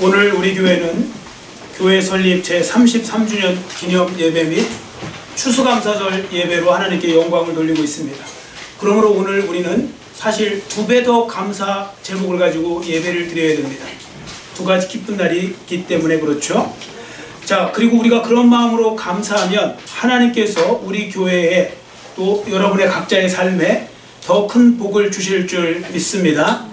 오늘 우리 교회는 교회 설립 제33주년 기념 예배 및 추수감사절 예배로 하나님께 영광을 돌리고 있습니다. 그러므로 오늘 우리는 사실 2배 더 감사 제목을 가지고 예배를 드려야 됩니다. 2가지 기쁜 날이기 때문에 그렇죠. 자, 그리고 우리가 그런 마음으로 감사하면 하나님께서 우리 교회에 또 여러분의 각자의 삶에 더 큰 복을 주실 줄 믿습니다.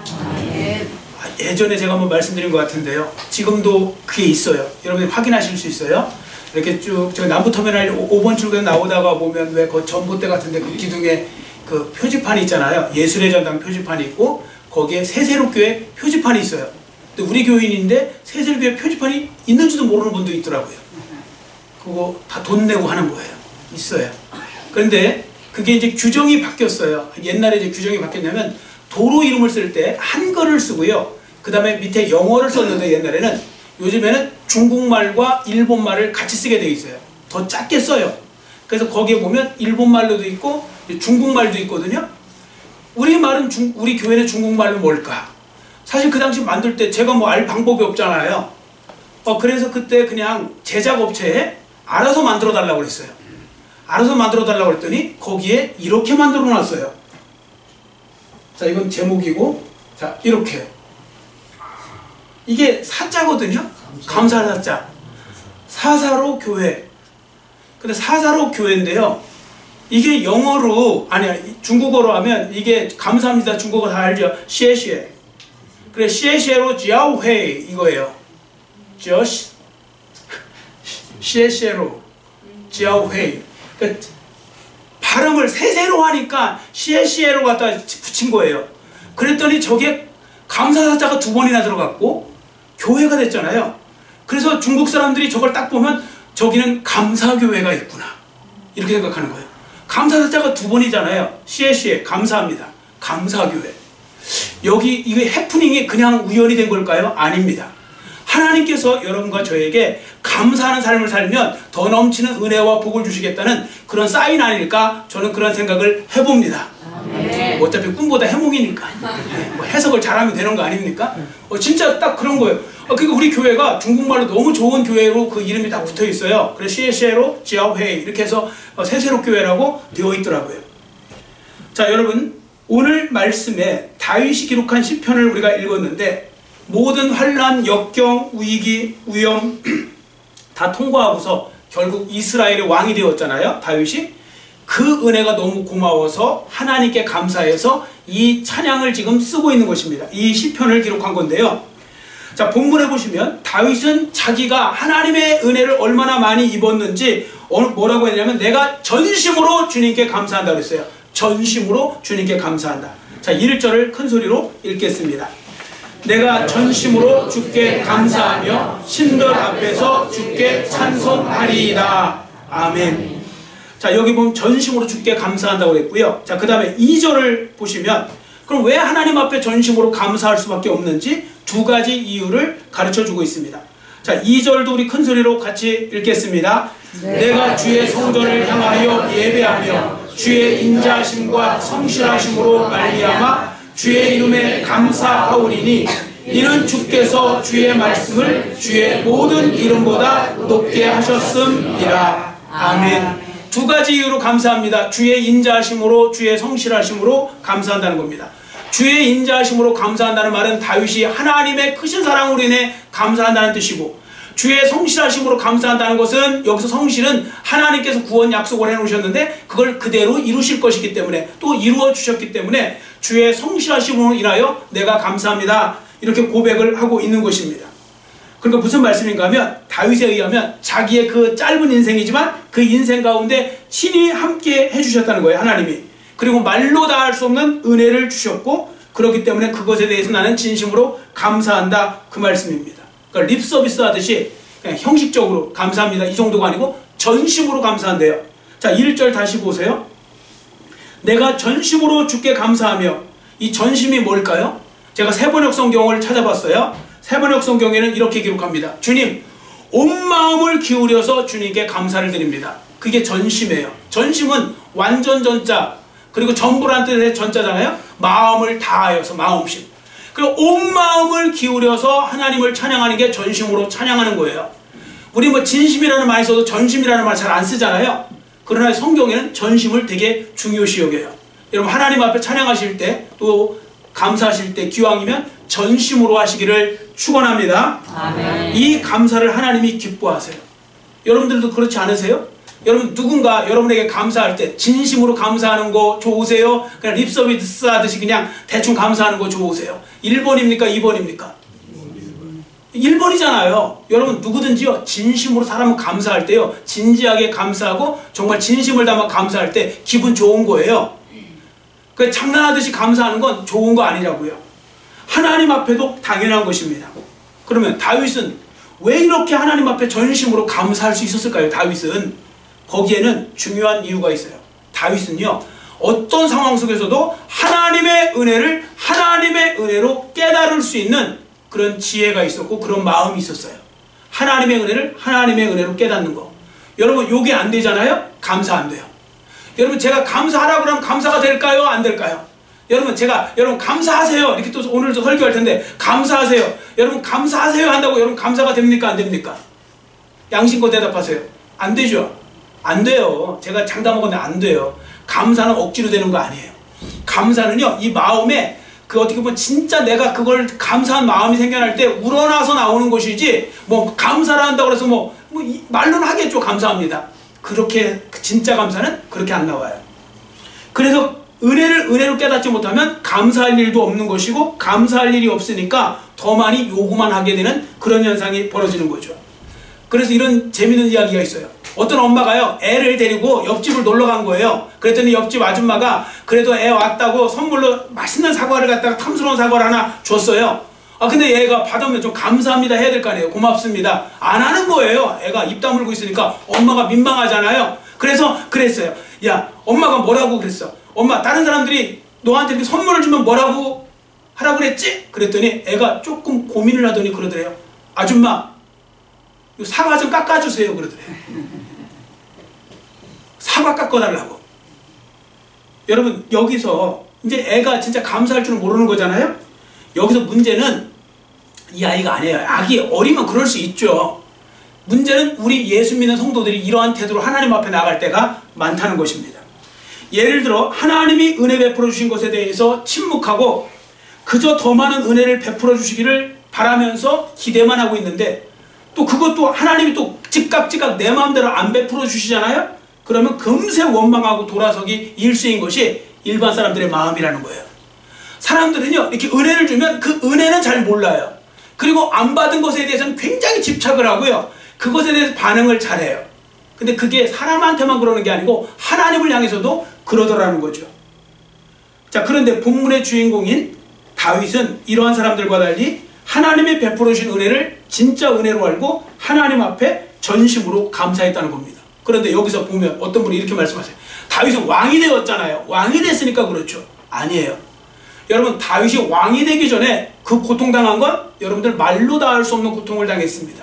예전에 제가 한번 말씀드린 것 같은데요. 지금도 그게 있어요. 여러분이 확인하실 수 있어요. 이렇게 쭉 저 남부터미널 5번 출구에 나오다가 보면 왜 그 전봇대 같은데 그 기둥에 그 표지판이 있잖아요. 예술의 전당 표지판이 있고 거기에 새세롭교회 표지판이 있어요. 근데 우리 교인인데 새세롭교회 표지판이 있는지도 모르는 분도 있더라고요. 그거 다 돈 내고 하는 거예요. 있어요. 그런데 그게 이제 규정이 바뀌었어요. 옛날에 이제 규정이 바뀌었냐면 도로 이름을 쓸 때 한글을 쓰고요. 그 다음에 밑에 영어를 썼는데 옛날에는, 요즘에는 중국말과 일본말을 같이 쓰게 돼 있어요. 더 작게 써요. 그래서 거기에 보면 일본말로도 있고 중국말도 있거든요. 우리 교회는 중국말로 뭘까? 사실 그 당시 만들 때 제가 뭐 알 방법이 없잖아요. 그래서 그때 그냥 제작업체에 알아서 만들어 달라고 그랬어요. 알아서 만들어 달라고 그랬더니 거기에 이렇게 만들어 놨어요. 자, 이건 제목이고, 자, 이렇게. 이게 사자거든요? 감사 사자. 사사로 교회. 근데 사사로 교회인데요. 이게 영어로, 아니, 중국어로 하면 이게 감사합니다. 중국어 다 알죠? 시에시에. 그래, 시에시에로 지아오회이 이거예요. 시에시에로 지아오회이. 그러니까 발음을 세세로 하니까 시에시에로 갖다 붙인 거예요. 그랬더니 저게 감사사자가 2번이나 들어갔고 교회가 됐잖아요. 그래서 중국 사람들이 저걸 딱 보면 저기는 감사교회가 있구나 이렇게 생각하는 거예요. 감사사자가 2번이잖아요. 시에시에 감사합니다. 감사교회. 여기 이게 해프닝이 그냥 우연이 된 걸까요? 아닙니다. 하나님께서 여러분과 저에게 감사하는 삶을 살면 더 넘치는 은혜와 복을 주시겠다는 그런 사인 아닐까? 저는 그런 생각을 해봅니다. 어차피 꿈보다 해몽이니까 뭐 해석을 잘하면 되는 거 아닙니까? 진짜 딱 그런 거예요. 그러니까 우리 교회가 중국말로 너무 좋은 교회로 그 이름이 딱 붙어 있어요. 그래서 시에시에로 지아오회이 이렇게 해서 새세롭교회라고 되어 있더라고요. 자, 여러분, 오늘 말씀에 다윗이 기록한 시편을 우리가 읽었는데 모든 환난, 역경, 위기, 위험 다 통과하고서 결국 이스라엘의 왕이 되었잖아요. 다윗이. 그 은혜가 너무 고마워서 하나님께 감사해서 이 찬양을 지금 쓰고 있는 것입니다. 이 시편을 기록한 건데요. 자, 본문에 보시면 다윗은 자기가 하나님의 은혜를 얼마나 많이 입었는지 뭐라고 했냐면 내가 전심으로 주님께 감사한다 그랬어요. 전심으로 주님께 감사한다. 자, 1절을 큰 소리로 읽겠습니다. 내가 전심으로 주께 감사하며 신들 앞에서 주께 찬송하리이다. 아멘. 자, 여기 보면 전심으로 주께 감사한다고 그랬고요. 자, 그 다음에 2절을 보시면 그럼 왜 하나님 앞에 전심으로 감사할 수밖에 없는지 2가지 이유를 가르쳐주고 있습니다. 자, 2절도 우리 큰 소리로 같이 읽겠습니다. 내가 주의 성전을 향하여 예배하며 주의 인자하심과 성실하심으로 말미암아 주의 이름에 감사하오리니 이는 주께서 주의 말씀을 주의 모든 이름보다 높게 하셨음이라. 아멘. 2가지 이유로 감사합니다. 주의 인자하심으로 주의 성실하심으로 감사한다는 겁니다. 주의 인자하심으로 감사한다는 말은 다윗이 하나님의 크신 사랑으로 인해 감사한다는 뜻이고, 주의 성실하심으로 감사한다는 것은 여기서 성실은 하나님께서 구원 약속을 해놓으셨는데 그걸 그대로 이루실 것이기 때문에, 또 이루어 주셨기 때문에 주의 성실하심으로 인하여 내가 감사합니다 이렇게 고백을 하고 있는 것입니다. 그러니까 무슨 말씀인가 하면 다윗에 의하면 자기의 그 짧은 인생이지만 그 인생 가운데 신이 함께 해주셨다는 거예요. 하나님이. 그리고 말로 다 할 수 없는 은혜를 주셨고, 그렇기 때문에 그것에 대해서 나는 진심으로 감사한다 그 말씀입니다. 그러니까 립 서비스 하듯이 그냥 형식적으로 감사합니다 이 정도가 아니고 전심으로 감사한대요. 자, 1절 다시 보세요. 내가 전심으로 주께 감사하며, 이 전심이 뭘까요? 제가 세번역 성경을 찾아봤어요. 세번역 성경에는 이렇게 기록합니다. 주님, 온 마음을 기울여서 주님께 감사를 드립니다. 그게 전심이에요. 전심은 완전 전자, 그리고 전부란 뜻의 전자잖아요. 마음을 다하여서, 마음심. 그리고 온 마음을 기울여서 하나님을 찬양하는 게 전심으로 찬양하는 거예요. 우리 뭐 진심이라는 말 써도 전심이라는 말 잘 안 쓰잖아요. 그러나 성경에는 전심을 되게 중요시 여겨요. 여러분 하나님 앞에 찬양하실 때 또 감사하실 때 기왕이면 전심으로 하시기를 축원합니다. 아멘. 이 감사를 하나님이 기뻐하세요. 여러분들도 그렇지 않으세요? 여러분 누군가 여러분에게 감사할 때 진심으로 감사하는 거 좋으세요? 그냥 립서비스 하듯이 그냥 대충 감사하는 거 좋으세요? 1번입니까? 2번입니까? 1번이잖아요. 여러분 누구든지요 진심으로 사람은 감사할 때요 진지하게 감사하고 정말 진심을 담아 감사할 때 기분 좋은 거예요. 그 장난하듯이 감사하는 건 좋은 거 아니라고요. 하나님 앞에도 당연한 것입니다. 그러면 다윗은 왜 이렇게 하나님 앞에 전심으로 감사할 수 있었을까요? 다윗은 거기에는 중요한 이유가 있어요. 다윗은요 어떤 상황 속에서도 하나님의 은혜로 깨달을 수 있는 그런 지혜가 있었고 그런 마음이 있었어요. 하나님의 은혜를 하나님의 은혜로 깨닫는 거. 여러분 요게 안 되잖아요? 감사 안 돼요. 여러분 제가 감사하라고 그러면 감사가 될까요? 안 될까요? 여러분 감사하세요. 이렇게 또 오늘도 설교할 텐데 감사하세요. 여러분 감사하세요 한다고 여러분 감사가 됩니까? 안 됩니까? 양심껏 대답하세요. 안 되죠? 안 돼요. 제가 장담 먹었는데 안 돼요. 감사는 억지로 되는 거 아니에요. 감사는요 이 마음에 그 어떻게 보면 진짜 내가 그걸 감사한 마음이 생겨날 때 우러나서 나오는 것이지 뭐 감사를 한다고 해서 뭐 말로는 하겠죠. 감사합니다. 그렇게 진짜 감사는 그렇게 안 나와요. 그래서 은혜를 은혜로 깨닫지 못하면 감사할 일도 없는 것이고 감사할 일이 없으니까 더 많이 요구만 하게 되는 그런 현상이 벌어지는 거죠. 그래서 이런 재밌는 이야기가 있어요. 어떤 엄마가요 애를 데리고 옆집을 놀러 간 거예요. 그랬더니 옆집 아줌마가 그래도 애 왔다고 선물로 맛있는 사과를 갖다가 탐스러운 사과를 하나 줬어요. 근데 얘가 받으면 좀 감사합니다 해야 될 거 아니에요. 고맙습니다 안 하는 거예요. 애가 입 다물고 있으니까 엄마가 민망하잖아요. 그래서 그랬어요. 야 엄마가 뭐라고 그랬어? 엄마 다른 사람들이 너한테 이렇게 선물을 주면 뭐라고 하라고 그랬지? 그랬더니 애가 조금 고민을 하더니 그러더래요. 아줌마 사과 좀 깎아주세요 그러더래요. 사과 깎아달라고. 여러분 여기서 이제 애가 진짜 감사할 줄은 모르는 거잖아요. 여기서 문제는 이 아이가 아니에요. 아기 어리면 그럴 수 있죠. 문제는 우리 예수 믿는 성도들이 이러한 태도로 하나님 앞에 나갈 때가 많다는 것입니다. 예를 들어 하나님이 은혜 베풀어 주신 것에 대해서 침묵하고 그저 더 많은 은혜를 베풀어 주시기를 바라면서 기대만 하고 있는데 또 그것도 하나님이 또 즉각 내 마음대로 안 베풀어 주시잖아요. 그러면 금세 원망하고 돌아서기 일수인 것이 일반 사람들의 마음이라는 거예요. 사람들은요 이렇게 은혜를 주면 그 은혜는 잘 몰라요. 그리고 안 받은 것에 대해서는 굉장히 집착을 하고요 그것에 대해서 반응을 잘해요. 근데 그게 사람한테만 그러는 게 아니고 하나님을 향해서도 그러더라는 거죠. 자, 그런데 본문의 주인공인 다윗은 이러한 사람들과 달리 하나님이 베풀어 주신 은혜를 진짜 은혜로 알고 하나님 앞에 전심으로 감사했다는 겁니다. 그런데 여기서 보면 어떤 분이 이렇게 말씀하세요. 다윗은 왕이 되었잖아요. 왕이 됐으니까 그렇죠. 아니에요. 여러분 다윗이 왕이 되기 전에 그 고통당한 건 여러분들 말로 다 할 수 없는 고통을 당했습니다.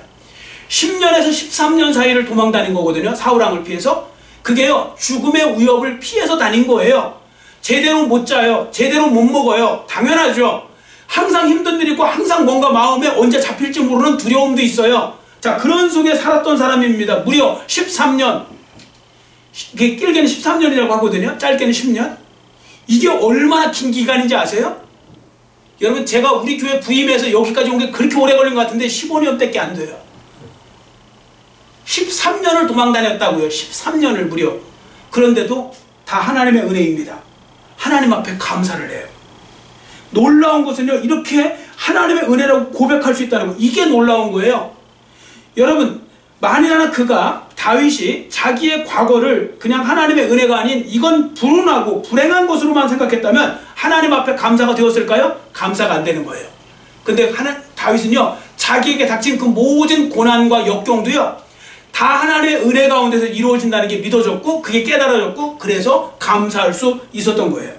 10년에서 13년 사이를 도망 다닌 거거든요. 사울왕을 피해서. 그게요 죽음의 위협을 피해서 다닌 거예요. 제대로 못 자요. 제대로 못 먹어요. 당연하죠. 항상 힘든 일이 있고 항상 뭔가 마음에 언제 잡힐지 모르는 두려움도 있어요. 자, 그런 속에 살았던 사람입니다. 무려 13년. 이게 길게는 13년이라고 하거든요. 짧게는 10년. 이게 얼마나 긴 기간인지 아세요? 여러분 제가 우리 교회 부임해서 여기까지 온 게 그렇게 오래 걸린 것 같은데 15년밖에 안 돼요. 13년을 도망 다녔다고요. 13년을 무려. 그런데도 다 하나님의 은혜입니다. 하나님 앞에 감사를 해요. 놀라운 것은요 이렇게 하나님의 은혜라고 고백할 수 있다는 거, 이게 놀라운 거예요. 여러분 만일하나 다윗이 자기의 과거를 그냥 하나님의 은혜가 아닌 이건 불운하고 불행한 것으로만 생각했다면 하나님 앞에 감사가 되었을까요? 감사가 안 되는 거예요. 근데 다윗은요 자기에게 닥친 그 모든 고난과 역경도요 다 하나님의 은혜 가운데서 이루어진다는 게 믿어졌고 그게 깨달아졌고 그래서 감사할 수 있었던 거예요.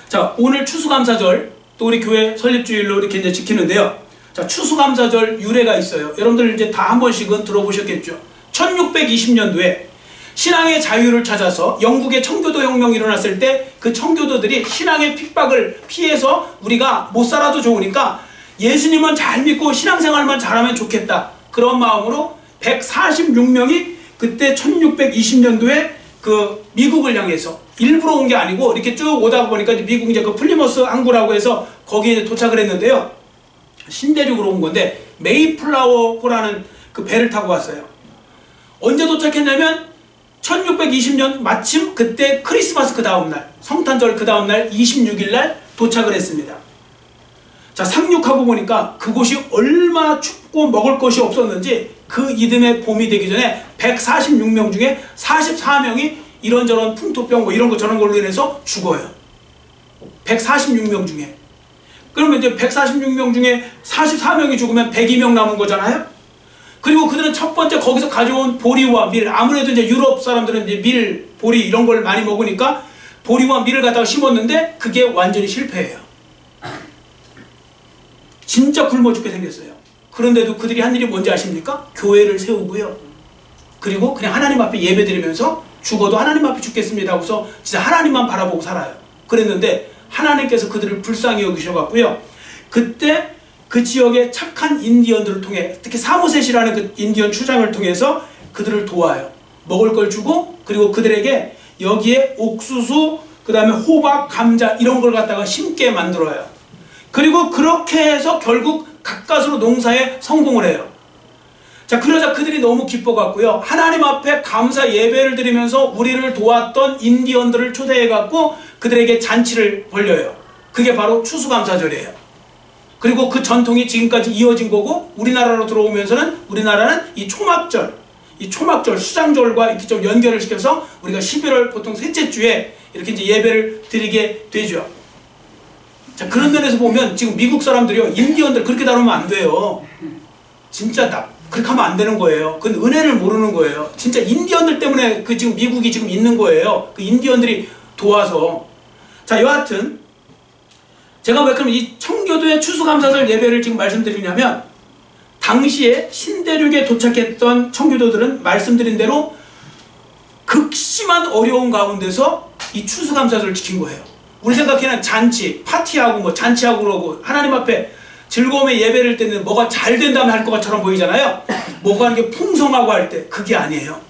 자, 오늘 추수감사절 또 우리 교회 설립주일로 이렇게 이제 지키는데요. 자, 추수감사절 유래가 있어요. 여러분들 이제 다 한 번씩은 들어보셨겠죠. 1620년도에 신앙의 자유를 찾아서 영국의 청교도 혁명이 일어났을 때 그 청교도들이 신앙의 핍박을 피해서 우리가 못 살아도 좋으니까 예수님은 잘 믿고 신앙생활만 잘하면 좋겠다. 그런 마음으로 146명이 그때 1620년도에 그 미국을 향해서 일부러 온 게 아니고 이렇게 쭉 오다 보니까 미국 이제 그 플리머스 항구라고 해서 거기에 도착을 했는데요. 신대륙으로 온 건데 메이플라워호라는 그 배를 타고 왔어요. 언제 도착했냐면 1620년 마침 그때 크리스마스 그 다음날, 성탄절 그 다음날 26일날 도착을 했습니다. 자, 상륙하고 보니까 그곳이 얼마나 춥고 먹을 것이 없었는지 그 이듬해 봄이 되기 전에 146명 중에 44명이 이런저런 풍토병 뭐 이런 거 저런 걸로 인해서 죽어요. 146명 중에. 그러면 이제 146명 중에 44명이 죽으면 102명 남은 거잖아요. 그리고 그들은 첫 번째 거기서 가져온 보리와 밀, 아무래도 이제 유럽 사람들은 이제 밀, 보리 이런 걸 많이 먹으니까 보리와 밀을 갖다가 심었는데 그게 완전히 실패해요. 진짜 굶어 죽게 생겼어요. 그런데도 그들이 한 일이 뭔지 아십니까? 교회를 세우고요. 그리고 그냥 하나님 앞에 예배드리면서 죽어도 하나님 앞에 죽겠습니다 하고서 진짜 하나님만 바라보고 살아요. 그랬는데 하나님께서 그들을 불쌍히 여기셔갖고요. 그때 그 지역의 착한 인디언들을 통해, 특히 사모셋이라는 그 인디언 추장을 통해서 그들을 도와요. 먹을 걸 주고, 그리고 그들에게 여기에 옥수수, 그 다음에 호박, 감자 이런 걸 갖다가 심게 만들어요. 그리고 그렇게 해서 결국 가까스로 농사에 성공을 해요. 자, 그러자 그들이 너무 기뻐갖고요. 하나님 앞에 감사 예배를 드리면서 우리를 도왔던 인디언들을 초대해갖고 그들에게 잔치를 벌려요. 그게 바로 추수감사절이에요. 그리고 그 전통이 지금까지 이어진 거고, 우리나라로 들어오면서는 우리나라는 이 초막절, 수장절과 이렇게 좀 연결을 시켜서 우리가 11월 보통 셋째 주에 이렇게 이제 예배를 드리게 되죠. 자, 그런 면에서 보면 지금 미국 사람들이요, 인디언들 그렇게 다루면 안 돼요. 진짜 그렇게 하면 안 되는 거예요. 그건 은혜를 모르는 거예요. 진짜 인디언들 때문에 그 지금 미국이 지금 있는 거예요. 그 인디언들이 도와서. 자, 여하튼 제가 왜 그럼 이 청교도의 추수감사절 예배를 지금 말씀드리냐면, 당시에 신대륙에 도착했던 청교도들은 말씀드린 대로 극심한 어려운 가운데서 이 추수감사절을 지킨 거예요. 우리 생각에는 잔치, 파티하고 뭐 잔치하고 그러고 하나님 앞에 즐거움의 예배를 드리는 뭐가 잘 된다면 할 것처럼 보이잖아요. 뭐가 이게 풍성하고 할 때, 그게 아니에요.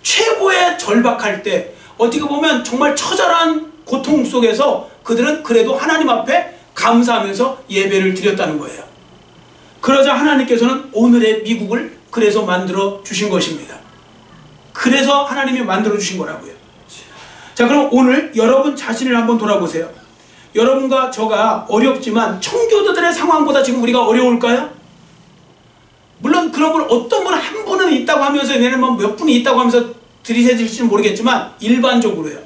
최고의 절박할 때, 어떻게 보면 정말 처절한 고통 속에서 그들은 그래도 하나님 앞에 감사하면서 예배를 드렸다는 거예요. 그러자 하나님께서는 오늘의 미국을 그래서 만들어 주신 것입니다. 그래서 하나님이 만들어 주신 거라고요. 자, 그럼 오늘 여러분 자신을 한번 돌아보세요. 여러분과 저가 어렵지만 청교도들의 상황보다 지금 우리가 어려울까요? 물론 그런 분 어떤 분 한 분은 있다고 하면서 얘는 뭐 몇 분이 있다고 하면서 들이대질지는 모르겠지만 일반적으로요.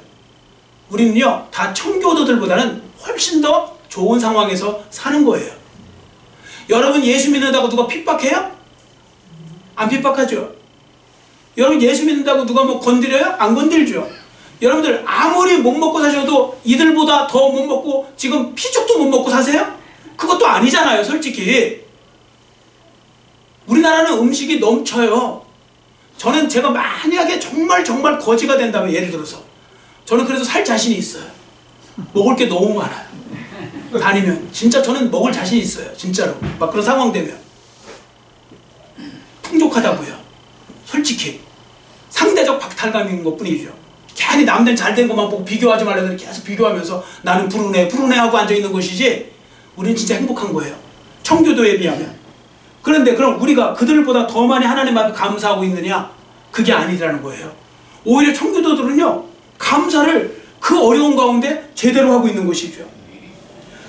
우리는요 다 청교도들보다는 훨씬 더 좋은 상황에서 사는 거예요. 여러분 예수 믿는다고 누가 핍박해요? 안 핍박하죠. 여러분 예수 믿는다고 누가 뭐 건드려요? 안 건들죠. 여러분들 아무리 못 먹고 사셔도 이들보다 더 못 먹고 지금 피죽도 못 먹고 사세요? 그것도 아니잖아요. 솔직히 우리나라는 음식이 넘쳐요. 저는 제가 만약에 정말 거지가 된다면, 예를 들어서 저는 그래도 살 자신이 있어요. 먹을 게 너무 많아요. 다니면 진짜 저는 먹을 자신이 있어요. 진짜로 막 그런 상황 되면 풍족하다고요. 솔직히 상대적 박탈감인 것 뿐이죠. 괜히 남들 잘된 것만 보고 비교하지 말라고 계속 비교하면서 나는 불운해 하고 앉아있는 것이지, 우리는 진짜 행복한 거예요. 청교도에 비하면. 그런데 그럼 우리가 그들보다 더 많이 하나님 앞에 감사하고 있느냐? 그게 아니라는 거예요. 오히려 청교도들은요 감사를 그 어려운 가운데 제대로 하고 있는 것이죠.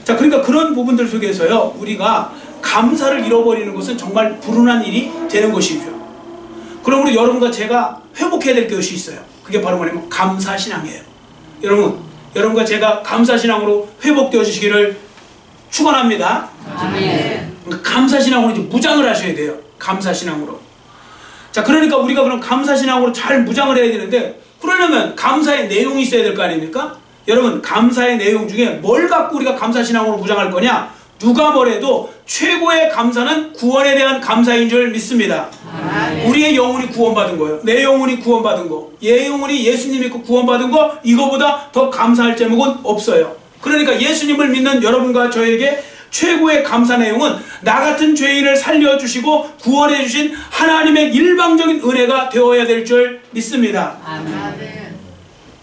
자, 그러니까 그런 부분들 속에서요 우리가 감사를 잃어버리는 것은 정말 불운한 일이 되는 것이죠. 그러므로 여러분과 제가 회복해야 될 것이 있어요. 그게 바로 뭐냐면 감사신앙이에요. 여러분과 제가 감사신앙으로 회복되어 주시기를 축원합니다. 아멘. 감사신앙으로 이제 무장을 하셔야 돼요. 감사신앙으로. 자, 그러니까 우리가 그럼 감사신앙으로 잘 무장을 해야 되는데, 그러려면 감사의 내용이 있어야 될 거 아닙니까? 여러분, 감사의 내용 중에 뭘 갖고 우리가 감사신앙으로 무장할 거냐? 누가 뭐래도 최고의 감사는 구원에 대한 감사인 줄 믿습니다. 우리의 영혼이 구원받은 거예요. 내 영혼이 구원받은 거, 얘 영혼이 예수님 믿고 구원받은 거, 이거보다 더 감사할 제목은 없어요. 그러니까 예수님을 믿는 여러분과 저에게 최고의 감사 내용은 나 같은 죄인을 살려주시고 구원해 주신 하나님의 일방적인 은혜가 되어야 될 줄 믿습니다. 아멘.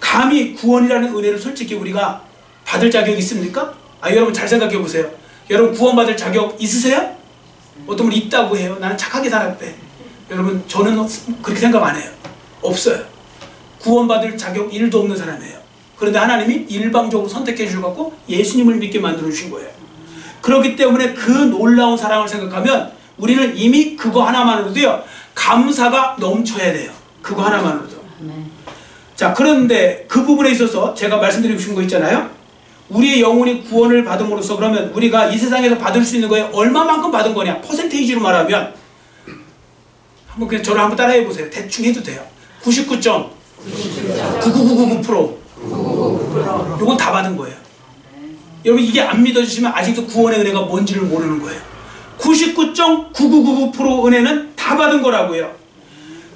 감히 구원이라는 은혜를 솔직히 우리가 받을 자격이 있습니까? 여러분 잘 생각해 보세요. 여러분 구원받을 자격 있으세요? 어떤 분이 있다고 해요. 나는 착하게 살았대. 여러분 저는 그렇게 생각 안 해요. 없어요. 구원받을 자격 1도 없는 사람이에요. 그런데 하나님이 일방적으로 선택해 주셔서 예수님을 믿게 만들어 주신 거예요. 그렇기 때문에 그 놀라운 사랑을 생각하면 우리는 이미 그거 하나만으로도요 감사가 넘쳐야 돼요. 그거 하나만으로도. 자, 그런데 그 부분에 있어서 제가 말씀드리고 싶은 거 있잖아요. 우리의 영혼이 구원을 받음으로써 그러면 우리가 이 세상에서 받을 수 있는 거에 얼마만큼 받은 거냐, 퍼센테이지로 말하면 한번 그냥 저를 한번 따라해 보세요. 대충 해도 돼요. 99.9999% 요건 다 받은 거예요. 여러분 이게 안 믿어주시면 아직도 구원의 은혜가 뭔지를 모르는 거예요. 99.9999% 은혜는 다 받은 거라고요.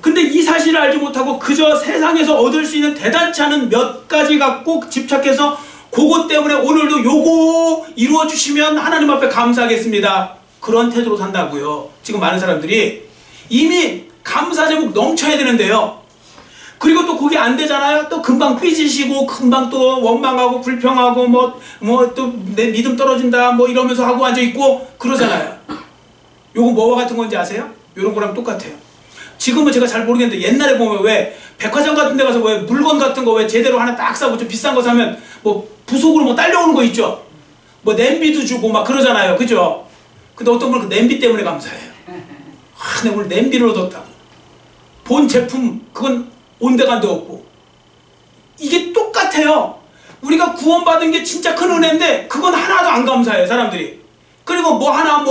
근데 이 사실을 알지 못하고 그저 세상에서 얻을 수 있는 대단치 않은 몇 가지 갖고 집착해서 그것 때문에 오늘도 요거 이루어주시면 하나님 앞에 감사하겠습니다. 그런 태도로 산다고요. 지금 많은 사람들이 이미 감사 제목 넘쳐야 되는데요. 그리고 또 그게 안 되잖아요. 또 금방 삐지시고 금방 또 원망하고 불평하고 뭐 또 내 믿음 떨어진다 뭐 이러면서 하고 앉아있고 그러잖아요. 요거 뭐와 같은 건지 아세요? 요런 거랑 똑같아요. 지금은 제가 잘 모르겠는데 옛날에 보면 왜 백화점 같은 데 가서 왜 물건 같은 거 왜 제대로 하나 딱 사고 좀 비싼 거 사면 뭐 부속으로 뭐 딸려오는 거 있죠? 뭐 냄비도 주고 막 그러잖아요. 그죠? 근데 어떤 분은 그 냄비 때문에 감사해요. 내가 오늘 냄비를 얻었다. 본 제품 그건 온데간데 없고. 이게 똑같아요. 우리가 구원받은 게 진짜 큰 은혜인데 그건 하나도 안 감사해요. 사람들이. 그리고 뭐 하나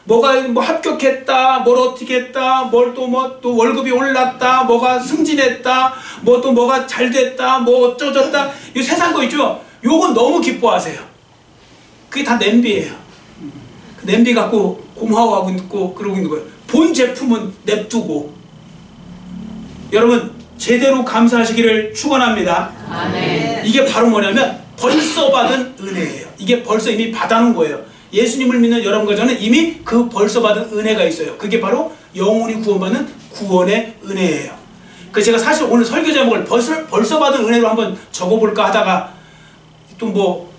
뭐가 뭐 합격했다, 뭘 어떻게 했다, 뭘 또 월급이 올랐다, 뭐가 승진했다, 뭐가 잘 됐다, 뭐 어쩌졌다. 이 세상 거 있죠? 요건 너무 기뻐하세요. 그게 다 냄비예요. 그 냄비 갖고 고마워하고 있고 그러고 있는 거예요. 본 제품은 냅두고. 여러분 제대로 감사하시기를 축원합니다. 아멘. 이게 바로 뭐냐면 벌써 받은 은혜예요. 이게 벌써 이미 받아놓은 거예요. 예수님을 믿는 여러분과 저는 이미 그 벌써 받은 은혜가 있어요. 그게 바로 영혼이 구원받는 구원의 은혜예요. 그래서 제가 사실 오늘 설교 제목을 벌써 받은 은혜로 한번 적어볼까 하다가 또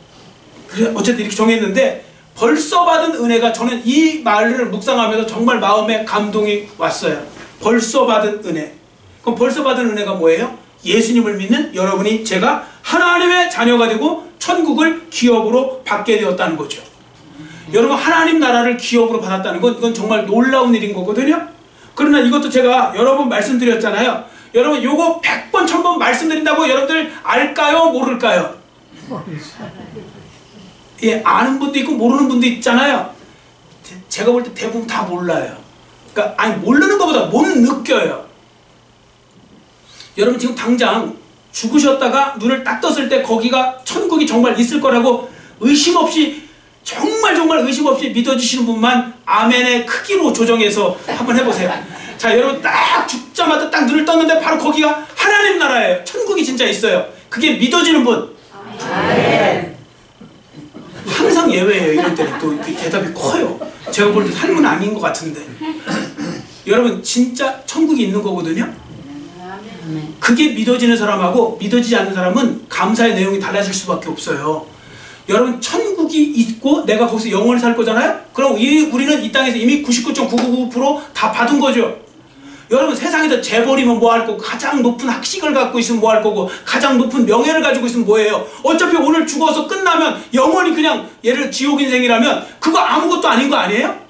어쨌든 이렇게 정했는데 벌써 받은 은혜가 저는 이 말을 묵상하면서 정말 마음에 감동이 왔어요. 벌써 받은 은혜. 그럼 벌써 받은 은혜가 뭐예요? 예수님을 믿는 여러분이 제가 하나님의 자녀가 되고 천국을 기업으로 받게 되었다는 거죠. 여러분 하나님 나라를 기업으로 받았다는 건 이건 정말 놀라운 일인 거거든요. 그러나 이것도 제가 여러 번 말씀드렸잖아요. 여러분 요거 100번 1000번 말씀드린다고 여러분들 알까요? 모를까요? 예, 아는 분도 있고 모르는 분도 있잖아요. 제가 볼 때 대부분 다 몰라요. 그러니까 모르는 것보다 못 느껴요. 여러분 지금 당장 죽으셨다가 눈을 딱 떴을 때 거기가 천국이 정말 있을 거라고 의심 없이 정말 의심 없이 믿어주시는 분만 아멘의 크기로 조정해서 한번 해보세요. 자, 여러분 딱 죽자마자 딱 눈을 떴는데 바로 거기가 하나님 나라예요. 천국이 진짜 있어요. 그게 믿어지는 분. 아멘. 항상 예외예요. 이럴 때는 또 대답이 커요. 제가 볼 때 삶은 아닌 것 같은데. 여러분 진짜 천국이 있는 거거든요. 그게 믿어지는 사람하고 믿어지지 않는 사람은 감사의 내용이 달라질 수밖에 없어요. 여러분 천국이 있고 내가 거기서 영원히 살 거잖아요? 그럼 우리는 이 땅에서 이미 99.999% 다 받은 거죠. 여러분 세상에서 재벌이면 뭐 할 거고 가장 높은 학식을 갖고 있으면 뭐 할 거고 가장 높은 명예를 가지고 있으면 뭐예요? 어차피 오늘 죽어서 끝나면 영원히 그냥 얘를 지옥 인생이라면 그거 아무것도 아닌 거 아니에요?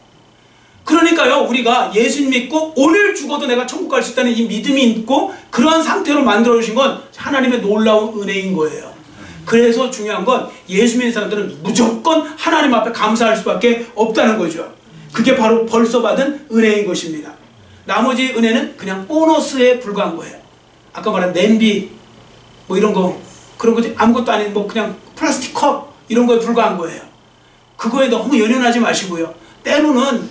그러니까요 우리가 예수님 믿고 오늘 죽어도 내가 천국 갈 수 있다는 이 믿음이 있고 그런 상태로 만들어 주신 건 하나님의 놀라운 은혜인 거예요. 그래서 중요한 건 예수 믿는 사람들은 무조건 하나님 앞에 감사할 수밖에 없다는 거죠. 그게 바로 벌써 받은 은혜인 것입니다. 나머지 은혜는 그냥 보너스에 불과한 거예요. 아까 말한 냄비 뭐 이런 거 그런 거지 아무것도 아닌 뭐 그냥 플라스틱 컵 이런 거에 불과한 거예요. 그거에 너무 연연하지 마시고요. 때로는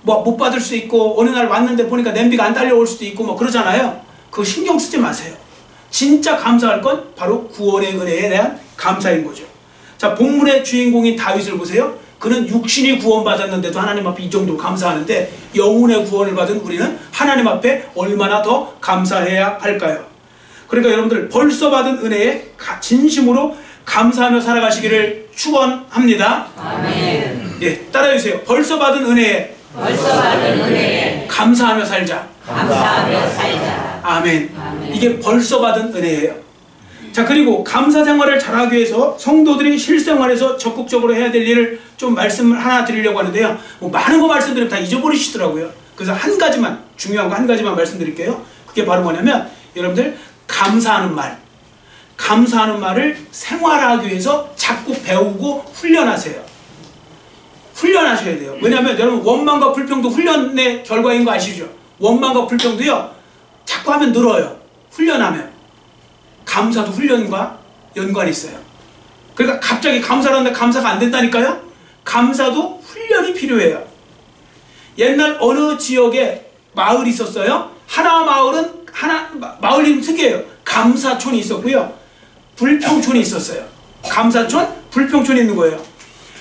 뭐 못 받을 수 있고 어느 날 왔는데 보니까 냄비가 안 달려올 수도 있고 뭐 그러잖아요. 그거 신경 쓰지 마세요. 진짜 감사할 건 바로 구원의 은혜에 대한 감사인 거죠. 자, 본문의 주인공인 다윗을 보세요. 그는 육신이 구원받았는데도 하나님 앞에 이 정도로 감사하는데 영혼의 구원을 받은 우리는 하나님 앞에 얼마나 더 감사해야 할까요? 그러니까 여러분들 벌써 받은 은혜에 진심으로 감사하며 살아가시기를 축원합니다. 아멘. 예, 따라해주세요. 벌써 받은 은혜에 감사하며 살자. 아멘. 아멘. 이게 벌써 받은 은혜예요. 자, 그리고 감사 생활을 잘하기 위해서 성도들이 실생활에서 적극적으로 해야 될 일을 좀 말씀을 하나 드리려고 하는데요. 뭐 많은 거 말씀드리면 다 잊어버리시더라고요. 그래서 한 가지만, 중요한 거 한 가지만 말씀드릴게요. 그게 바로 뭐냐면 여러분들 감사하는 말을 생활하기 위해서 자꾸 배우고 훈련하세요. 훈련하셔야 돼요. 왜냐하면 여러분 원망과 불평도 훈련의 결과인 거 아시죠? 원망과 불평도요 자꾸 하면 늘어요. 훈련하면. 감사도 훈련과 연관이 있어요. 그러니까 갑자기 감사를 하는데 감사가 안 된다니까요. 감사도 훈련이 필요해요. 옛날 어느 지역에 마을이 있었어요. 마을 이름 특이해요. 감사촌이 있었고요, 불평촌이 있었어요. 감사촌, 불평촌이 있는 거예요.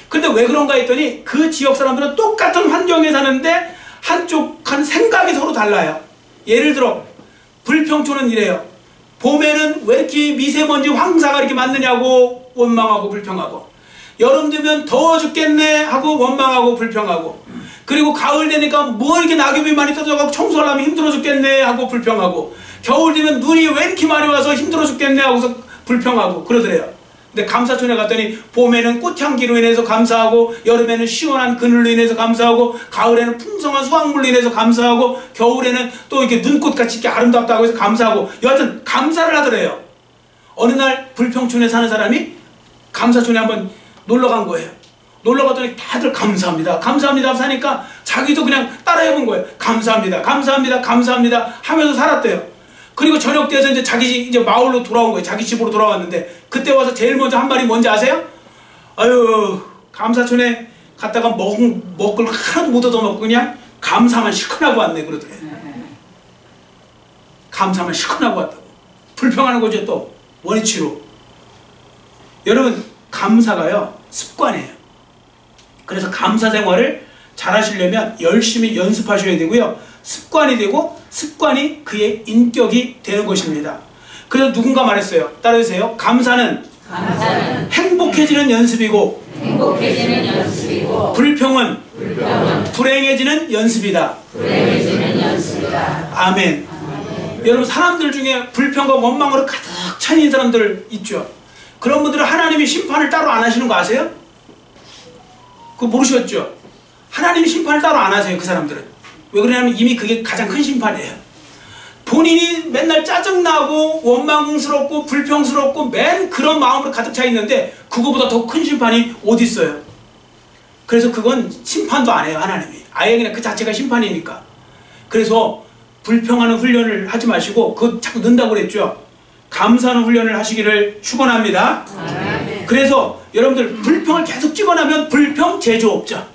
근데 왜 그런가 했더니 그 지역 사람들은 똑같은 환경에 사는데 한쪽한 생각이 서로 달라요. 예를 들어 불평촌은 이래요. 봄에는 왜 이렇게 미세먼지 황사가 이렇게 많느냐고 원망하고 불평하고, 여름 되면 더워 죽겠네 하고 원망하고 불평하고, 그리고 가을 되니까 뭐 이렇게 낙엽이 많이 떨어져서 청소하려면 힘들어 죽겠네 하고 불평하고, 겨울 되면 눈이 왜 이렇게 많이 와서 힘들어 죽겠네 하고서 불평하고 그러더래요. 근데 감사촌에 갔더니 봄에는 꽃향기로 인해서 감사하고, 여름에는 시원한 그늘로 인해서 감사하고, 가을에는 풍성한 수확물로 인해서 감사하고, 겨울에는 또 이렇게 눈꽃같이 이렇게 아름답다고 해서 감사하고, 여하튼 감사를 하더래요. 어느 날 불평촌에 사는 사람이 감사촌에 한번 놀러 간 거예요. 놀러 갔더니 다들 감사합니다, 감사합니다 사니까 자기도 그냥 따라해본 거예요. 감사합니다, 감사합니다, 감사합니다 하면서 살았대요. 그리고 저녁 때에서 이제 자기 이제 마을로 돌아온 거예요. 자기 집으로 돌아왔는데 그때 와서 제일 먼저 한 말이 뭔지 아세요? 아유, 감사촌에 갔다가 먹을 걸 하나도 못 얻어먹고 그냥 감사만 실컷 하고 왔네 그러더래요. 감사만 실컷 하고 왔다고. 불평하는 거죠. 또 원위치로. 여러분 감사가요 습관이에요. 그래서 감사 생활을 잘 하시려면 열심히 연습하셔야 되고요, 습관이 되고 습관이 그의 인격이 되는 것입니다. 그래서 누군가 말했어요. 따라해주세요. 감사는 행복해지는 연습이고, 불평은 불행해지는 연습이다. 아멘. 여러분 사람들 중에 불평과 원망으로 가득 차인 사람들 있죠. 그런 분들은 하나님이 심판을 따로 안 하시는 거 아세요? 그거 모르셨죠? 하나님이 심판을 따로 안 하세요. 그 사람들은. 왜 그러냐면 이미 그게 가장 큰 심판이에요. 본인이 맨날 짜증나고 원망스럽고 불평스럽고 맨 그런 마음으로 가득 차 있는데 그거보다 더 큰 심판이 어디 있어요? 그래서 그건 심판도 안 해요. 하나님이. 아예 그냥 그 자체가 심판이니까. 그래서 불평하는 훈련을 하지 마시고 그거 자꾸 넣는다고 그랬죠. 감사하는 훈련을 하시기를 축원합니다. 그래서 여러분들 불평을 계속 찍어내면 불평 제조업자,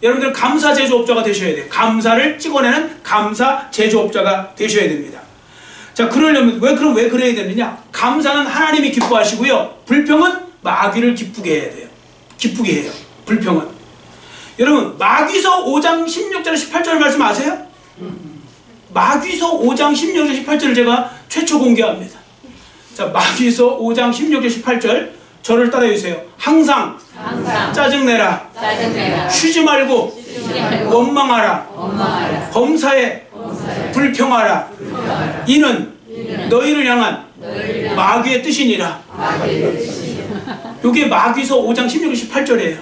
여러분들 감사 제조업자가 되셔야 돼요. 감사를 찍어내는 감사 제조업자가 되셔야 됩니다. 자, 그러려면 왜 그래야 되느냐? 감사는 하나님이 기뻐하시고요, 불평은 마귀를 기쁘게 해야 돼요. 기쁘게 해요. 불평은. 여러분 마귀서 5장 16절 18절 말씀 아세요? 마귀서 5장 16절 18절을 제가 최초 공개합니다. 자, 마귀서 5장 16절 18절 저를 따라해주세요. 항상 짜증내라. 쉬지 말고 원망하라. 범사에 불평하라. 이는 너희를 향한 마귀의 뜻이니라. 이게 마귀서 5장 16절 18절이에요.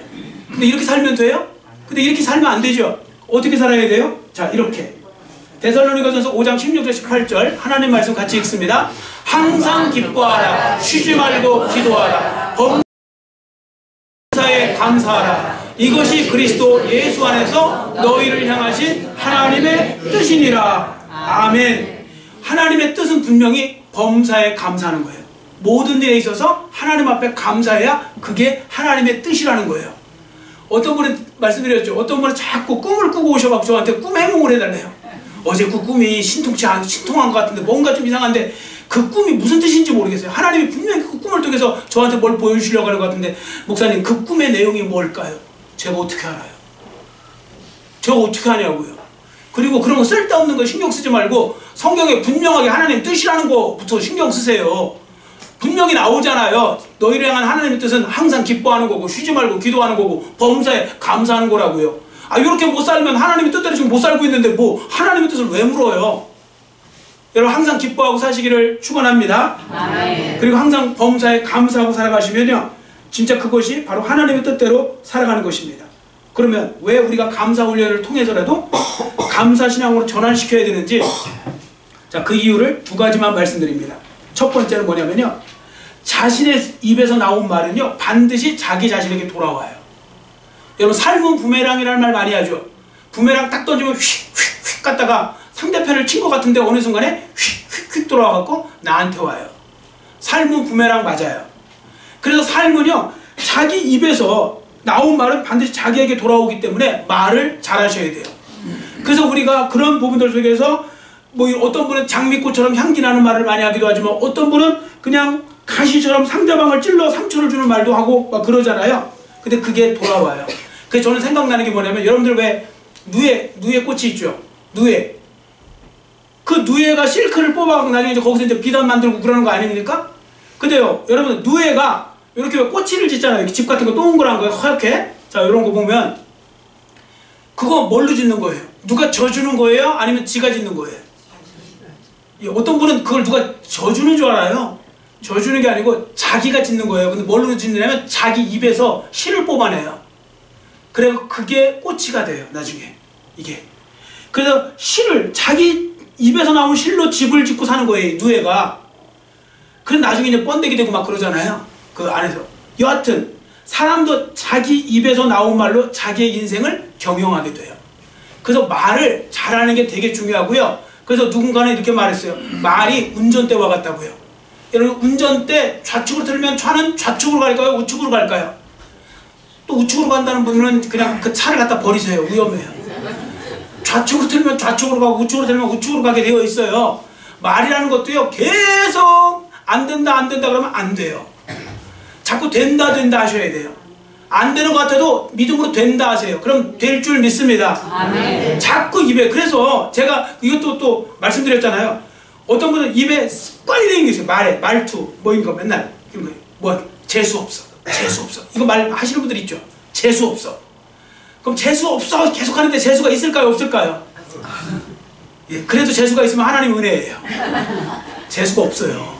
근데 이렇게 살면 돼요? 근데 이렇게 살면 안 되죠. 어떻게 살아야 돼요? 자, 이렇게 데살로니가전서 5장 16절 18절 하나님 말씀 같이 읽습니다. 항상 기뻐하라. 쉬지 말고 기도하라. 범사에 감사하라. 이것이 그리스도 예수 안에서 너희를 향하신 하나님의 뜻이니라. 아멘. 하나님의 뜻은 분명히 범사에 감사하는 거예요. 모든 일에 있어서 하나님 앞에 감사해야 그게 하나님의 뜻이라는 거예요. 어떤 분은 말씀드렸죠. 어떤 분은 자꾸 꿈을 꾸고 오셔갖고 저한테 꿈 해몽을 해달래요. 어제 그 꿈이 신통한 것 같은데 뭔가 좀 이상한데 그 꿈이 무슨 뜻인지 모르겠어요. 하나님이 분명히 그 꿈을 통해서 저한테 뭘 보여주시려고 하는 것 같은데 목사님 그 꿈의 내용이 뭘까요? 제가 어떻게 알아요? 제가 어떻게 하냐고요. 그리고 그런 거 쓸데없는 거 신경 쓰지 말고 성경에 분명하게 하나님 뜻이라는 거부터 신경 쓰세요. 분명히 나오잖아요. 너희를 향한 하나님의 뜻은 항상 기뻐하는 거고 쉬지 말고 기도하는 거고 범사에 감사하는 거라고요. 이렇게 못 살면 하나님의 뜻대로 지금 못 살고 있는데 뭐 하나님의 뜻을 왜 물어요? 여러분 항상 기뻐하고 사시기를 축원합니다. 그리고 항상 범사에 감사하고 살아가시면요 진짜 그것이 바로 하나님의 뜻대로 살아가는 것입니다. 그러면 왜 우리가 감사 훈련을 통해서라도 감사 신앙으로 전환시켜야 되는지 자, 그 이유를 두 가지만 말씀드립니다. 첫 번째는 뭐냐면요 자신의 입에서 나온 말은요 반드시 자기 자신에게 돌아와요. 여러분 삶은 부메랑이라는 말 많이 하죠. 부메랑 딱 던지면 휙휙휙 갔다가 상대편을 친 것 같은데 어느 순간에 휙휙휙 돌아와갖고 나한테 와요. 삶은 부메랑 맞아요. 그래서 삶은요 자기 입에서 나온 말은 반드시 자기에게 돌아오기 때문에 말을 잘하셔야 돼요. 그래서 우리가 그런 부분들 속에서 뭐 어떤 분은 장미꽃처럼 향기 나는 말을 많이 하기도 하지만 어떤 분은 그냥 가시처럼 상대방을 찔러 상처를 주는 말도 하고 막 그러잖아요. 근데 그게 돌아와요. 그래서 저는 생각나는 게 뭐냐면 여러분들 왜 누에 꽃이 있죠. 누에. 그 누에가 실크를 뽑아갖고 나중에 거기서 이제 비단 만들고 그러는 거 아닙니까? 근데요 여러분 누에가 이렇게 꼬치를 짓잖아요. 집 같은 거 동그란 거에 허옇게. 자 이런 거 보면 그거 뭘로 짓는 거예요? 누가 져주는 거예요? 아니면 지가 짓는 거예요? 어떤 분은 그걸 누가 져주는 줄 알아요. 져주는 게 아니고 자기가 짓는 거예요. 근데 뭘로 짓느냐면 자기 입에서 실을 뽑아내요. 그래서 그게 꼬치가 돼요. 나중에 이게. 그래서 실을 자기 입에서 나온 실로 집을 짓고 사는 거예요. 누에가. 그래서 나중에 이제 번데기 되고 막 그러잖아요. 그 안에서. 여하튼 사람도 자기 입에서 나온 말로 자기의 인생을 경영하게 돼요. 그래서 말을 잘하는 게 되게 중요하고요. 그래서 누군가는 이렇게 말했어요. 말이 운전대와 같다고요. 여러분 운전대 좌측으로 틀면 차는 좌측으로 갈까요? 우측으로 갈까요? 또 우측으로 간다는 분은 그냥 그 차를 갖다 버리세요. 위험해요. 좌측으로 틀면 좌측으로 가고 우측으로 틀면 우측으로 가게 되어 있어요. 말이라는 것도요. 계속 안 된다 그러면 안 돼요. 자꾸 된다 하셔야 돼요. 안 되는 것 같아도 믿음으로 된다 하세요. 그럼 될 줄 믿습니다. 아멘. 자꾸 입에. 그래서 제가 이것도 또 말씀드렸잖아요. 어떤 분은 입에 습관이 되는 게 있어요. 말투 뭐인 거 맨날 뭐 재수 없어. 이거 말 하시는 분들 있죠. 재수 없어. 그럼 재수 없어 계속 하는데 재수가 있을까요? 없을까요? 예, 그래도 재수가 있으면 하나님 은혜예요. 재수가 없어요.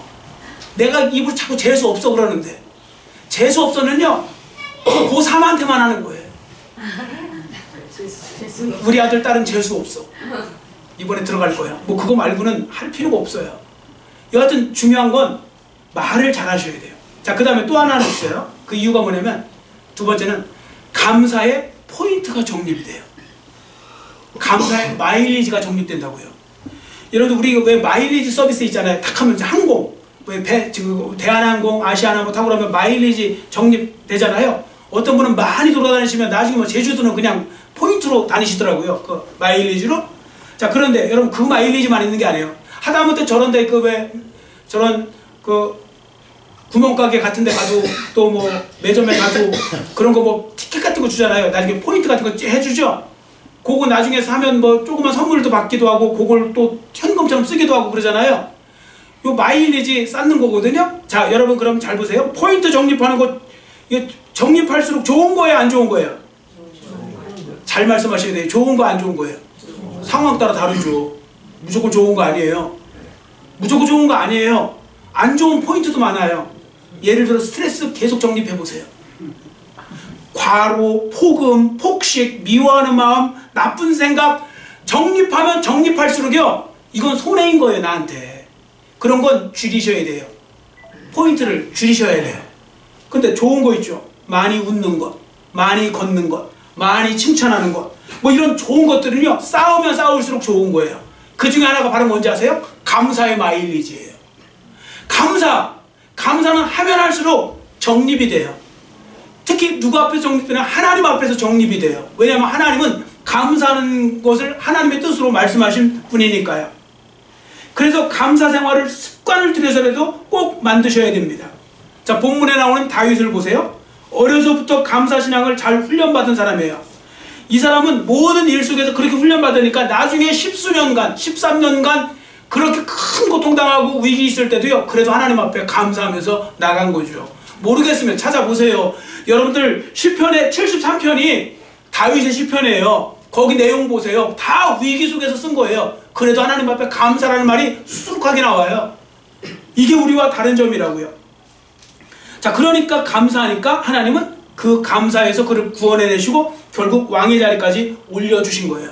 내가 입으로 자꾸 재수 없어 그러는데 재수 없어는요 고3한테만 하는 거예요. 우리 아들 딸은 재수 없어. 이번에 들어갈 거야. 뭐 그거 말고는 할 필요가 없어요. 여하튼 중요한 건 말을 잘 하셔야 돼요. 자, 그 다음에 또 하나는 있어요. 그 이유가 뭐냐면 두 번째는 감사의 포인트가 정립이 돼요. 감사의 마일리지가 정립된다고요. 여러분 우리 왜 마일리지 서비스 있잖아요. 탁 하면 이제 항공 지금 대한항공, 아시아나항공 타고 그러면 마일리지 적립되잖아요. 어떤 분은 많이 돌아다니시면 나중에 뭐 제주도는 그냥 포인트로 다니시더라고요. 그 마일리지로. 자, 그런데 여러분 그 마일리지만 있는 게 아니에요. 하다못해 저런데 저런 구멍가게 같은 데 가도 또 뭐 매점에 가도 그런 거 뭐 티켓 같은 거 주잖아요. 나중에 포인트 같은 거 해주죠. 그거 나중에 사면 뭐 조그만 선물도 받기도 하고 그걸 또 현금처럼 쓰기도 하고 그러잖아요. 요 마일리지 쌓는 거거든요. 자, 여러분 그럼 잘 보세요. 포인트 적립하는 거 이게 적립할수록 좋은 거예요, 안 좋은 거예요? 잘 말씀하셔야 돼요. 좋은 거, 안 좋은 거예요? 상황 따라 다르죠. 무조건 좋은 거 아니에요. 무조건 좋은 거 아니에요. 안 좋은 포인트도 많아요. 예를 들어 스트레스 계속 적립해 보세요. 과로, 폭음, 폭식, 미워하는 마음, 나쁜 생각 적립하면 적립할수록요 이건 손해인 거예요. 나한테. 그런 건 줄이셔야 돼요. 포인트를 줄이셔야 돼요. 근데 좋은 거 있죠. 많이 웃는 것, 많이 걷는 것, 많이 칭찬하는 것, 뭐 이런 좋은 것들은요 쌓으면 쌓을수록 좋은 거예요. 그 중에 하나가 바로 뭔지 아세요? 감사의 마일리지예요. 감사는 하면 할수록 적립이 돼요. 특히 누구 앞에서 정립되냐? 하나님 앞에서 정립이 돼요. 왜냐하면 하나님은 감사하는 것을 하나님의 뜻으로 말씀하신 분이니까요. 그래서 감사 생활을 습관을 들여서라도 꼭 만드셔야 됩니다. 자, 본문에 나오는 다윗을 보세요. 어려서부터 감사신앙을 잘 훈련받은 사람이에요. 이 사람은 모든 일 속에서 그렇게 훈련받으니까 나중에 10수년간, 13년간 그렇게 큰 고통당하고 위기 있을 때도요, 그래도 하나님 앞에 감사하면서 나간 거죠. 모르겠으면 찾아보세요. 여러분들 시편의 73편이 다윗의 시편이에요. 거기 내용 보세요. 다 위기 속에서 쓴 거예요. 그래도 하나님 앞에 감사라는 말이 수두룩하게 나와요. 이게 우리와 다른 점이라고요. 자, 그러니까 감사하니까 하나님은 그 감사에서 그를 구원해내시고 결국 왕의 자리까지 올려주신 거예요.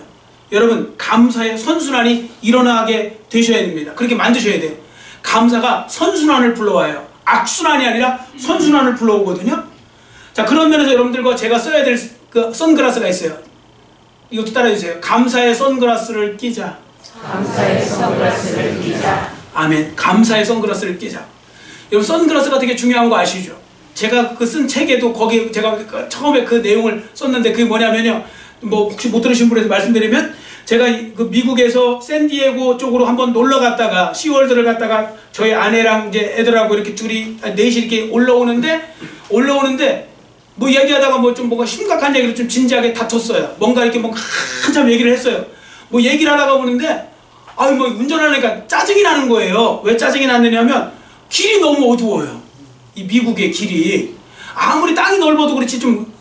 여러분, 감사의 선순환이 일어나게 되셔야 됩니다. 그렇게 만드셔야 돼요. 감사가 선순환을 불러와요. 악순환이 아니라 선순환을 불러오거든요. 자, 그런 면에서 여러분들과 제가 써야 될 그 선글라스가 있어요. 이것도 따라해주세요. 감사의 선글라스를 끼자. 감사의 선글라스를 끼자. 아멘. 감사의 선글라스를 끼자. 여러분, 선글라스가 되게 중요한 거 아시죠? 제가 그 쓴 책에도 거기 제가 처음에 그 내용을 썼는데 그게 뭐냐면요. 뭐 혹시 못 들으신 분에서 말씀드리면, 제가 그 미국에서 샌디에고 쪽으로 한번 놀러 갔다가 시월드를 갔다가 저희 아내랑 이제 애들하고 이렇게 둘이 넷이 이렇게 올라오는데 뭐 얘기하다가 뭐 좀 뭔가 심각한 얘기를 좀 진지하게 다퉜어요. 뭔가 이렇게 뭐 한참 얘기를 했어요. 뭐 얘기를 하다가 보는데 아유 뭐 운전하니까 짜증이 나는 거예요. 왜 짜증이 났느냐면 길이 너무 어두워요. 이 미국의 길이 아무리 땅이 넓어도 그렇지 좀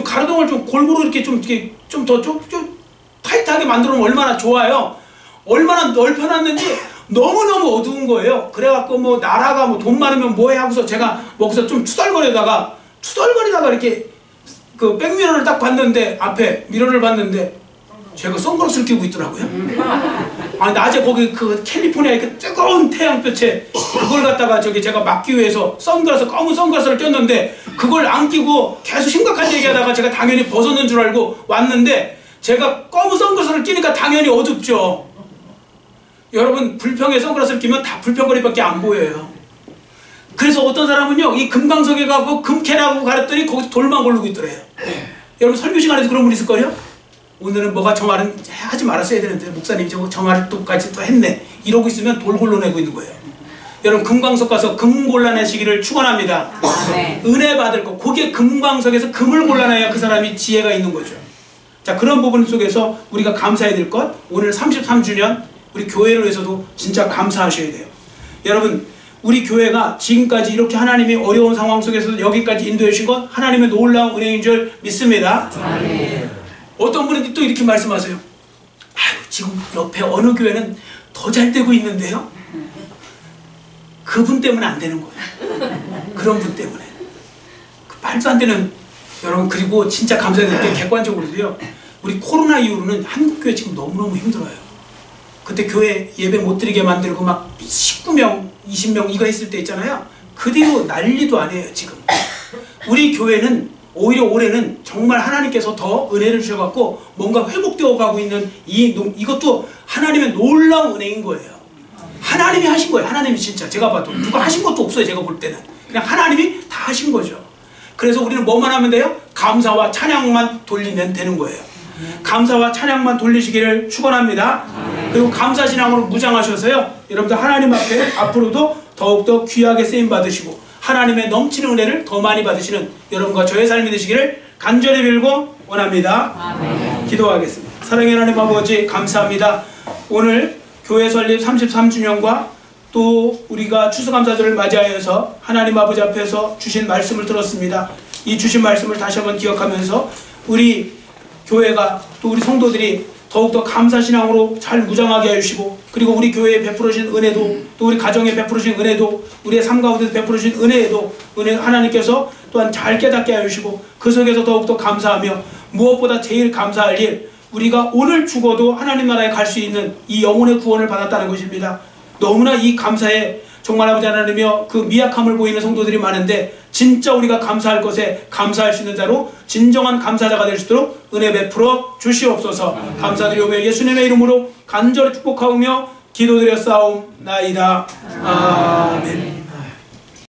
가로등을 좀 골고루 이렇게 좀 타이트하게 만들어 놓으면 얼마나 좋아요. 얼마나 넓혀놨는지 너무너무 어두운 거예요. 그래갖고 뭐 나라가 뭐 돈 많으면 뭐해 하고서 제가 거기서 좀 투덜거리다가 이렇게 그 백미러를 딱 봤는데, 앞에 미러를 봤는데 제가 선글라스를 끼고 있더라고요. 아, 낮에 거기 그 캘리포니아의 그 뜨거운 태양볕에 그걸 갖다가 제가 막기 위해서 검은 선글라스를 꼈는데 그걸 안 끼고 계속 심각한 얘기하다가 제가 당연히 벗었는 줄 알고 왔는데, 제가 검은 선글라스를 끼니까 당연히 어둡죠. 여러분, 불평의 선글라스를 끼면 다 불평거리밖에 안 보여요. 그래서 어떤 사람은요, 이 금강석에 가고 금캐라고 가렸더니 거기서 돌만 고르고 있더래요. 여러분, 설교 시간에도 그런 분 있을 거예요? 오늘은 뭐가 저 말은 하지 말았어야 되는데 목사님 저 말을 또까지 또 했네, 이러고 있으면 돌 골라내고 있는 거예요. 여러분, 금광석 가서 금 골라내시기를 축원합니다. 은혜 받을 거, 그게 금광석에서 금을 골라내야 그 사람이 지혜가 있는 거죠. 자, 그런 부분 속에서 우리가 감사해야 될 것, 오늘 33주년 우리 교회를 위해서도 진짜 감사하셔야 돼요. 여러분, 우리 교회가 지금까지 이렇게 하나님이 어려운 상황 속에서 여기까지 인도해 주신 건 하나님의 놀라운 은혜인 줄 믿습니다. 아멘. 어떤 분은 또 이렇게 말씀하세요. 아유, 지금 옆에 어느 교회는 더 잘 되고 있는데요. 그분 때문에 안 되는 거예요. 그런 분 때문에. 그 말도 안 되는. 여러분, 그리고 진짜 감사해야 될 게 객관적으로도요, 우리 코로나 이후로는 한국교회 지금 너무너무 힘들어요. 그때 교회 예배 못 드리게 만들고 막 19명, 20명 이거 했을 때 있잖아요. 그 뒤로 난리도 아니에요, 지금. 우리 교회는 오히려 올해는 정말 하나님께서 더 은혜를 주셔갖고 뭔가 회복되어 가고 있는 이것도 하나님의 놀라운 은혜인 거예요. 하나님이 하신 거예요. 하나님이 진짜. 제가 봐도 누가 하신 것도 없어요. 제가 볼 때는 그냥 하나님이 다 하신 거죠. 그래서 우리는 뭐만 하면 돼요? 감사와 찬양만 돌리면 되는 거예요. 감사와 찬양만 돌리시기를 축원합니다. 그리고 감사신앙으로 무장하셔서요, 여러분들 하나님 앞에 앞으로도 더욱더 귀하게 쓰임받으시고 하나님의 넘치는 은혜를 더 많이 받으시는 여러분과 저의 삶이 되시기를 간절히 빌고 원합니다. 아멘. 기도하겠습니다. 사랑의 하나님 아버지, 감사합니다. 오늘 교회 설립 33주년과 또 우리가 추수감사절을 맞이하여서 하나님 아버지 앞에서 주신 말씀을 들었습니다. 이 주신 말씀을 다시 한번 기억하면서 우리 교회가 또 우리 성도들이 더욱더 감사신앙으로 잘 무장하게 해주시고, 그리고 우리 교회에 베풀어주신 은혜도, 또 우리 가정에 베풀어주신 은혜도, 우리의 삶 가운데 베풀어주신 은혜에도 하나님께서 또한 잘 깨닫게 해주시고, 그 속에서 더욱더 감사하며 무엇보다 제일 감사할 일, 우리가 오늘 죽어도 하나님 나라에 갈 수 있는 이 영혼의 구원을 받았다는 것입니다. 너무나 이 감사에 정말 아버지 하나님이여 그 미약함을 보이는 성도들이 많은데, 진짜 우리가 감사할 것에 감사할 수 있는 자로 진정한 감사자가 될 수 있도록 은혜 베풀어 주시옵소서. 감사드리오며 예수님의 이름으로 간절히 축복하오며 기도드렸사옵나이다. 아멘.